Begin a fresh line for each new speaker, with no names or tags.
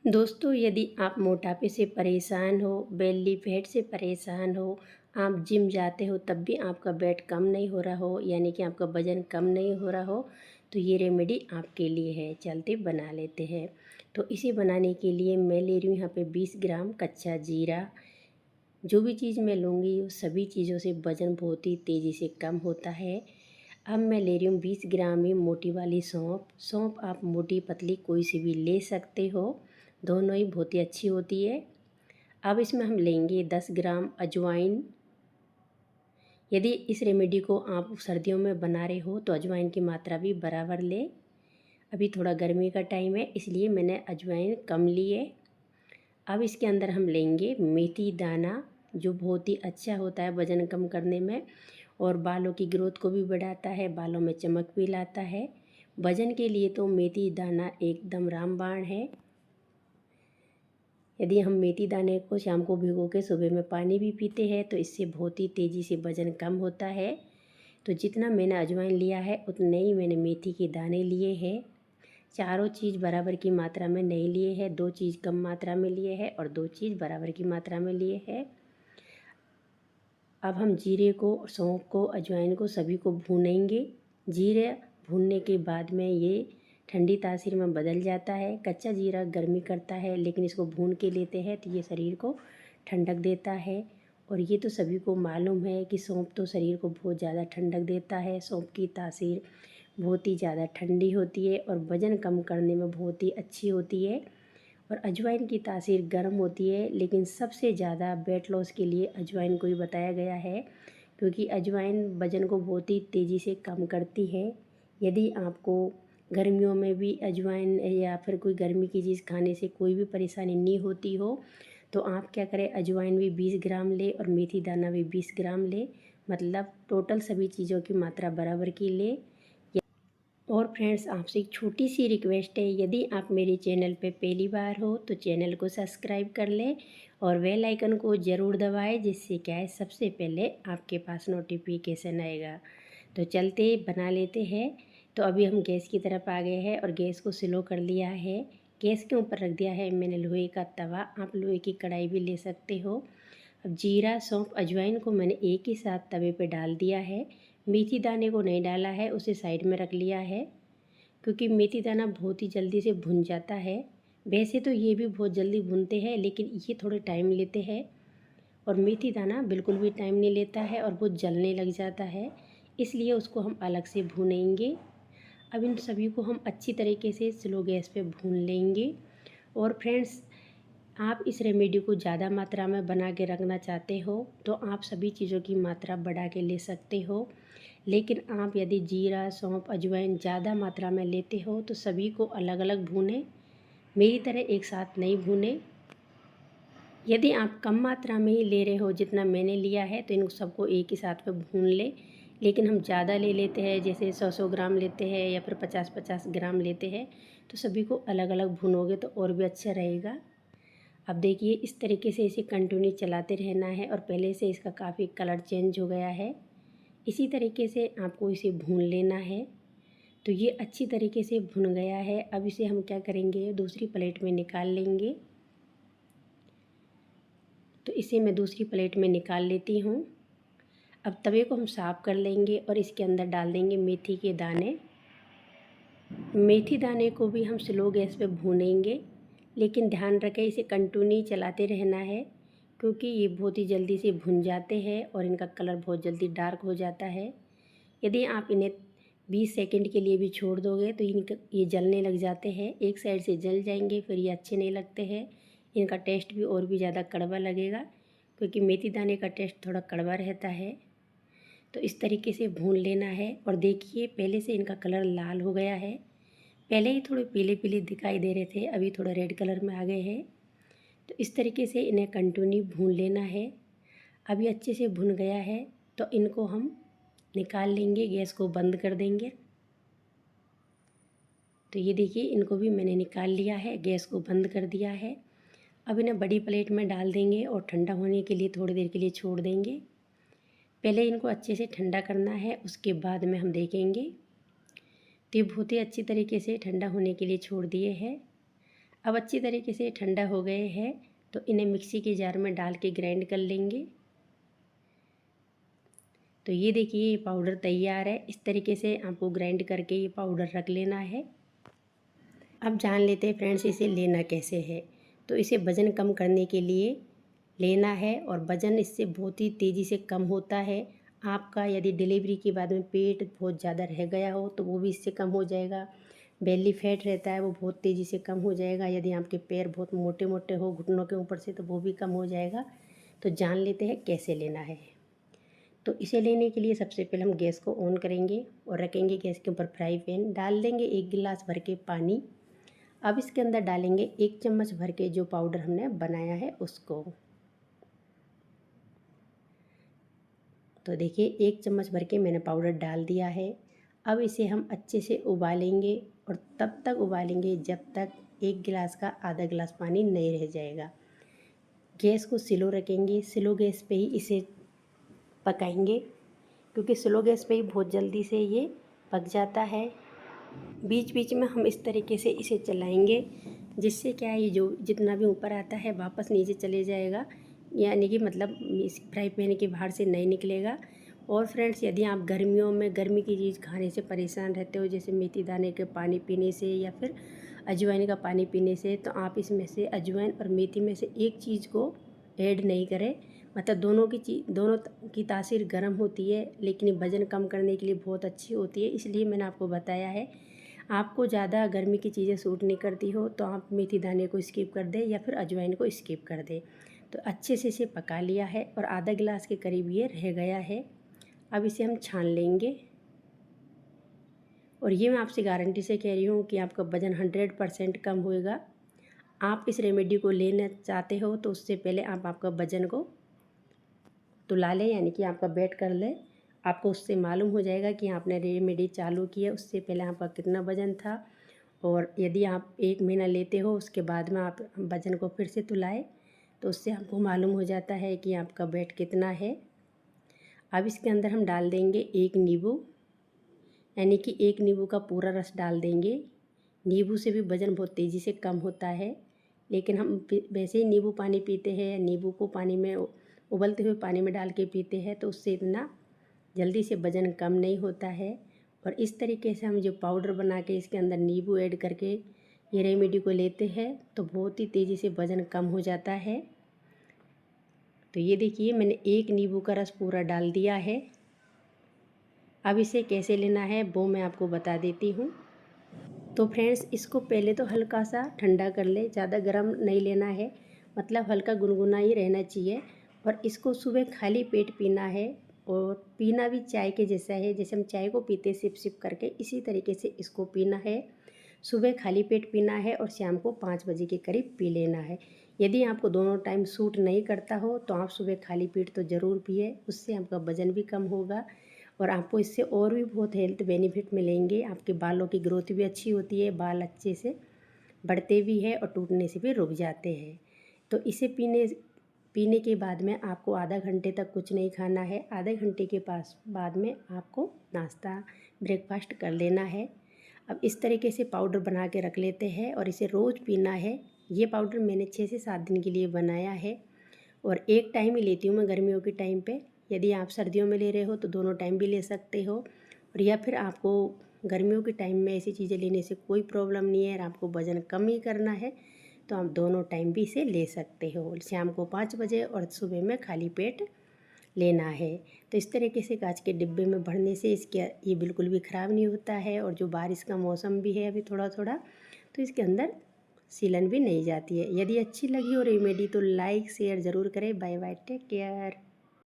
दोस्तों, यदि आप मोटापे से परेशान हो, बेली फैट से परेशान हो, आप जिम जाते हो तब भी आपका वेट कम नहीं हो रहा हो, यानी कि आपका वज़न कम नहीं हो रहा हो, तो ये रेमेडी आपके लिए है। चलते बना लेते हैं। तो इसे बनाने के लिए मैं ले रही हूँ यहाँ पे 20 ग्राम कच्चा जीरा। जो भी चीज़ मैं लूँगी उस सभी चीज़ों से वज़न बहुत ही तेज़ी से कम होता है। अब मैं ले रही हूँ 20 ग्राम ही मोटी वाली सौंफ। सौंफ आप मोटी पतली कोई सी भी ले सकते हो, दोनों ही बहुत ही अच्छी होती है। अब इसमें हम लेंगे 10 ग्राम अजवाइन। यदि इस रेमेडी को आप सर्दियों में बना रहे हो तो अजवाइन की मात्रा भी बराबर ले। अभी थोड़ा गर्मी का टाइम है इसलिए मैंने अजवाइन कम ली है। अब इसके अंदर हम लेंगे मेथी दाना, जो बहुत ही अच्छा होता है वज़न कम करने में और बालों की ग्रोथ को भी बढ़ाता है, बालों में चमक भी लाता है। वज़न के लिए तो मेथी दाना एकदम रामबाण है। यदि हम मेथी दाने को शाम को भिगो के सुबह में पानी भी पीते हैं तो इससे बहुत ही तेज़ी से वज़न कम होता है। तो जितना मैंने अजवाइन लिया है उतने ही मैंने मेथी के दाने लिए हैं। चारों चीज़ बराबर की मात्रा में नहीं लिए हैं, 2 चीज़ कम मात्रा में लिए हैं और 2 चीज़ बराबर की मात्रा में लिए हैं। अब हम जीरे को, सौंफ को, अजवाइन को सभी को भूनेंगे। जीरे भूनने के बाद में ये ठंडी तासीर में बदल जाता है। कच्चा जीरा गर्मी करता है लेकिन इसको भून के लेते हैं तो ये शरीर को ठंडक देता है। और ये तो सभी को मालूम है कि सौंफ तो शरीर को बहुत ज़्यादा ठंडक देता है। सौंफ की तासीर बहुत ही ज़्यादा ठंडी होती है और वज़न कम करने में बहुत ही अच्छी होती है। और अजवाइन की तासीर गर्म होती है, लेकिन सबसे ज़्यादा वेट लॉस के लिए अजवाइन को ही बताया गया है, क्योंकि अजवाइन वज़न को बहुत ही तेज़ी से कम करती है। यदि आपको गर्मियों में भी अजवाइन या फिर कोई गर्मी की चीज़ खाने से कोई भी परेशानी नहीं होती हो तो आप क्या करें, अजवाइन भी 20 ग्राम ले और मेथी दाना भी 20 ग्राम ले, मतलब टोटल सभी चीज़ों की मात्रा बराबर की ले। और फ्रेंड्स, आपसे एक छोटी सी रिक्वेस्ट है, यदि आप मेरे चैनल पे पहली बार हो तो चैनल को सब्सक्राइब कर लें और बेल आइकन को ज़रूर दबाएं, जिससे क्या है सबसे पहले आपके पास नोटिफिकेशन आएगा। तो चलते बना लेते हैं। तो अभी हम गैस की तरफ आ गए हैं और गैस को स्लो कर लिया है। गैस के ऊपर रख दिया है मैंने लोहे का तवा, आप लोहे की कढ़ाई भी ले सकते हो। अब जीरा, सौंफ, अजवाइन को मैंने एक ही साथ तवे पे डाल दिया है। मेथी दाने को नहीं डाला है, उसे साइड में रख लिया है, क्योंकि मेथी दाना बहुत ही जल्दी से भुन जाता है। वैसे तो ये भी बहुत जल्दी भुनते हैं लेकिन ये थोड़े टाइम लेते हैं और मेथी दाना बिल्कुल भी टाइम नहीं लेता है और वो जलने लग जाता है, इसलिए उसको हम अलग से भूनेंगे। अब इन सभी को हम अच्छी तरीके से स्लो गैस पे भून लेंगे। और फ्रेंड्स, आप इस रेमेडी को ज़्यादा मात्रा में बना के रखना चाहते हो तो आप सभी चीज़ों की मात्रा बढ़ा के ले सकते हो, लेकिन आप यदि जीरा, सौंफ, अजवाइन ज़्यादा मात्रा में लेते हो तो सभी को अलग अलग भूनें, मेरी तरह एक साथ नहीं भूनें। यदि आप कम मात्रा में ही ले रहे हो जितना मैंने लिया है तो इन सबको एक ही साथ में भून लें, लेकिन हम ज़्यादा ले लेते हैं, जैसे 100-100 ग्राम लेते हैं या फिर 50-50 ग्राम लेते हैं, तो सभी को अलग अलग भूनोगे तो और भी अच्छा रहेगा। अब देखिए, इस तरीके से इसे कंटिन्यू चलाते रहना है और पहले से इसका काफ़ी कलर चेंज हो गया है। इसी तरीके से आपको इसे भून लेना है। तो ये अच्छी तरीके से भुन गया है। अब इसे हम क्या करेंगे, दूसरी प्लेट में निकाल लेंगे। तो इसे मैं दूसरी प्लेट में निकाल लेती हूँ। अब तवे को हम साफ़ कर लेंगे और इसके अंदर डाल देंगे मेथी के दाने। मेथी दाने को भी हम स्लो गैस पे भूनेंगे, लेकिन ध्यान रखें इसे कंटिन्यू चलाते रहना है, क्योंकि ये बहुत ही जल्दी से भुन जाते हैं और इनका कलर बहुत जल्दी डार्क हो जाता है। यदि आप इन्हें 20 सेकंड के लिए भी छोड़ दोगे तो ये जलने लग जाते हैं, एक साइड से जल जाएंगे, फिर ये अच्छे नहीं लगते हैं। इनका टेस्ट भी और भी ज़्यादा कड़वा लगेगा, क्योंकि मेथी दाने का टेस्ट थोड़ा कड़वा रहता है। तो इस तरीके से भून लेना है। और देखिए, पहले से इनका कलर लाल हो गया है, पहले ही थोड़े पीले पीले दिखाई दे रहे थे, अभी थोड़ा रेड कलर में आ गए हैं। तो इस तरीके से इन्हें कंटिन्यू भून लेना है। अभी अच्छे से भुन गया है तो इनको हम निकाल लेंगे, गैस को बंद कर देंगे। तो ये देखिए, इनको भी मैंने निकाल लिया है, गैस को बंद कर दिया है। अब इन्हें बड़ी प्लेट में डाल देंगे और ठंडा होने के लिए थोड़ी देर के लिए छोड़ देंगे। पहले इनको अच्छे से ठंडा करना है, उसके बाद में हम देखेंगे। तो ये बहुत ही अच्छी तरीके से ठंडा होने के लिए छोड़ दिए हैं। अब अच्छी तरीके से ठंडा हो गए हैं तो इन्हें मिक्सी के जार में डाल के ग्राइंड कर लेंगे। तो ये देखिए ये पाउडर तैयार है। इस तरीके से आपको ग्राइंड करके ये पाउडर रख लेना है। अब जान लेते हैं फ्रेंड्स इसे लेना कैसे है। तो इसे वज़न कम करने के लिए लेना है और वज़न इससे बहुत ही तेज़ी से कम होता है। आपका यदि डिलीवरी के बाद में पेट बहुत ज़्यादा रह गया हो तो वो भी इससे कम हो जाएगा। बेली फैट रहता है वो बहुत तेज़ी से कम हो जाएगा। यदि आपके पैर बहुत मोटे मोटे हो घुटनों के ऊपर से तो वो भी कम हो जाएगा। तो जान लेते हैं कैसे लेना है। तो इसे लेने के लिए सबसे पहले हम गैस को ऑन करेंगे और रखेंगे गैस के ऊपर फ्राई पैन। डाल देंगे 1 गिलास भर के पानी। अब इसके अंदर डालेंगे 1 चम्मच भर के जो पाउडर हमने बनाया है उसको। तो देखिए 1 चम्मच भर के मैंने पाउडर डाल दिया है। अब इसे हम अच्छे से उबालेंगे और तब तक उबालेंगे जब तक 1 गिलास का आधा गिलास पानी नहीं रह जाएगा। गैस को स्लो रखेंगे, स्लो गैस पे ही इसे पकाएंगे क्योंकि स्लो गैस पे ही बहुत जल्दी से ये पक जाता है। बीच बीच में हम इस तरीके से इसे चलाएंगे जिससे क्या है ये जो जितना भी ऊपर आता है वापस नीचे चले जाएगा, यानी कि मतलब इस फ्राई पैन के बाहर से नहीं निकलेगा। और फ्रेंड्स यदि आप गर्मियों में गर्मी की चीज़ खाने से परेशान रहते हो जैसे मेथी दाने के पानी पीने से या फिर अजवाइन का पानी पीने से, तो आप इसमें से अजवाइन और मेथी में से एक चीज़ को ऐड नहीं करें। मतलब दोनों की तासीर गर्म होती है लेकिन वज़न कम करने के लिए बहुत अच्छी होती है, इसलिए मैंने आपको बताया है। आपको ज़्यादा गर्मी की चीज़ें सूट नहीं करती हो तो आप मेथी दाने को स्किप कर दें या फिर अजवाइन को स्किप कर दें। तो अच्छे से इसे पका लिया है और आधा गिलास के करीब ये रह गया है। अब इसे हम छान लेंगे और ये मैं आपसे गारंटी से कह रही हूँ कि आपका वज़न 100% कम होएगा। आप इस रेमेडी को लेना चाहते हो तो उससे पहले आप आपका वज़न को तुला लें, यानी कि आपका वेट कर लें। आपको उससे मालूम हो जाएगा कि आपने रेमेडी चालू की है उससे पहले आपका कितना वज़न था। और यदि आप 1 महीना लेते हो उसके बाद में आप वज़न को फिर से तुलाएं तो उससे आपको मालूम हो जाता है कि आपका वेट कितना है। अब इसके अंदर हम डाल देंगे 1 नींबू, यानी कि 1 नींबू का पूरा रस डाल देंगे। नींबू से भी वज़न बहुत तेज़ी से कम होता है, लेकिन हम वैसे ही नींबू पानी पीते हैं या नींबू को पानी में उबलते हुए पानी में डाल के पीते हैं तो उससे इतना जल्दी से वज़न कम नहीं होता है। और इस तरीके से हम जो पाउडर बना के इसके अंदर नींबू ऐड करके ये रेमेडी को लेते हैं तो बहुत ही तेज़ी से वज़न कम हो जाता है। तो ये देखिए मैंने 1 नींबू का रस पूरा डाल दिया है। अब इसे कैसे लेना है वो मैं आपको बता देती हूँ। तो फ्रेंड्स इसको पहले तो हल्का सा ठंडा कर ले, ज़्यादा गर्म नहीं लेना है, मतलब हल्का गुनगुना ही रहना चाहिए। और इसको सुबह खाली पेट पीना है और पीना भी चाय के जैसा है, जैसे हम चाय को पीते सिप सिप करके इसी तरीके से इसको पीना है। सुबह खाली पेट पीना है और शाम को 5 बजे के करीब पी लेना है। यदि आपको दोनों टाइम सूट नहीं करता हो तो आप सुबह खाली पेट तो ज़रूर पिए, उससे आपका वज़न भी कम होगा और आपको इससे और भी बहुत हेल्थ बेनिफिट मिलेंगे। आपके बालों की ग्रोथ भी अच्छी होती है, बाल अच्छे से बढ़ते भी हैं और टूटने से भी रुक जाते हैं। तो इसे पीने के बाद में आपको आधा घंटे तक कुछ नहीं खाना है। आधे घंटे के बाद में आपको नाश्ता ब्रेकफास्ट कर लेना है। अब इस तरीके से पाउडर बना के रख लेते हैं और इसे रोज़ पीना है। ये पाउडर मैंने 6 से 7 दिन के लिए बनाया है और एक टाइम ही लेती हूँ मैं गर्मियों के टाइम पे। यदि आप सर्दियों में ले रहे हो तो दोनों टाइम भी ले सकते हो, और या फिर आपको गर्मियों के टाइम में ऐसी चीज़ें लेने से कोई प्रॉब्लम नहीं है और आपको वज़न कम ही करना है तो आप दोनों टाइम भी इसे ले सकते हो। शाम को 5 बजे और सुबह में खाली पेट लेना है। तो इस तरीके से कांच के डिब्बे में भरने से इसके ये बिल्कुल भी ख़राब नहीं होता है और जो बारिश का मौसम भी है अभी थोड़ा थोड़ा, तो इसके अंदर सीलन भी नहीं जाती है। यदि अच्छी लगी हो रेमेडी तो लाइक शेयर ज़रूर करें। Bye bye, take care.